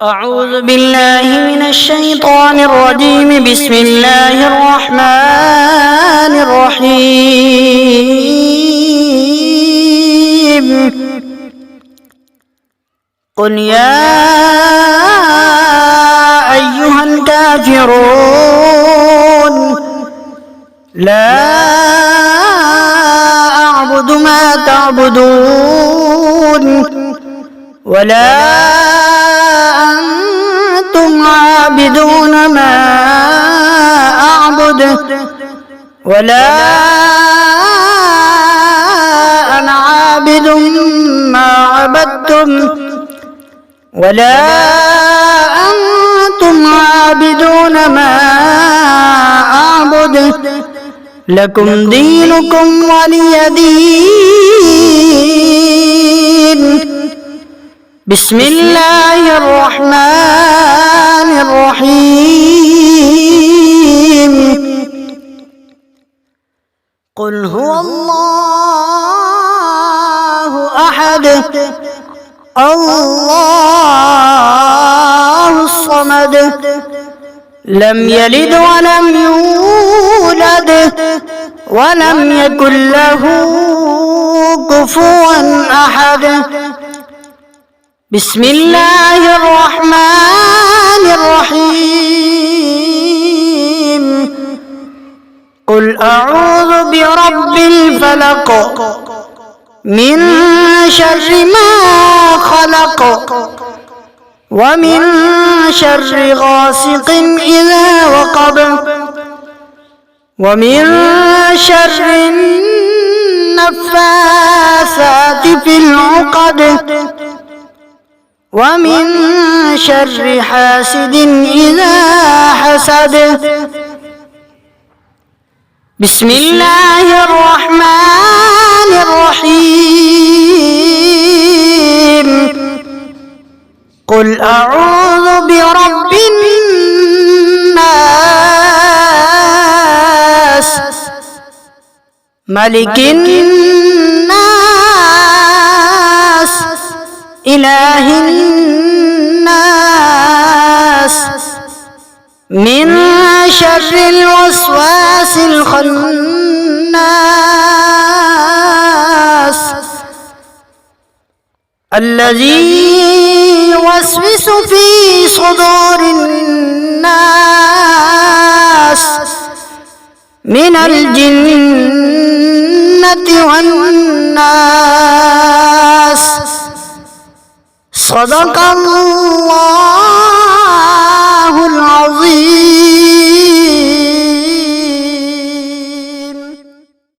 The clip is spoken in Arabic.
أعوذ بالله من الشيطان الرجيم. بسم الله الرحمن الرحيم. قل يا أيها الكافرون لا أعبد ما تعبدون ولا أنتم عابدون ما أعبد ولا أنا عابد ما عبدتم ولا أنتم عابدون ما أعبد لكم دينكم ولي دين. بسم الله الرحمن الرحيم. قل هو الله أحد الله الصمد لم يلد ولم يولد ولم يكن له كفوا أحد. بسم الله الرحمن الرحيم. قل أعوذ برب الفلق من شر ما خلق ومن شر غاسق إذا وقب ومن شر النفاثات في العقد ومن شر حاسد إذا حسد. بسم الله الرحمن الرحيم. قل أعوذ برب الناس ملك الناس إله الناس من شر الوسواس الخناس الذي يوسوس في صدور الناس من الجنة والناس. صدق الله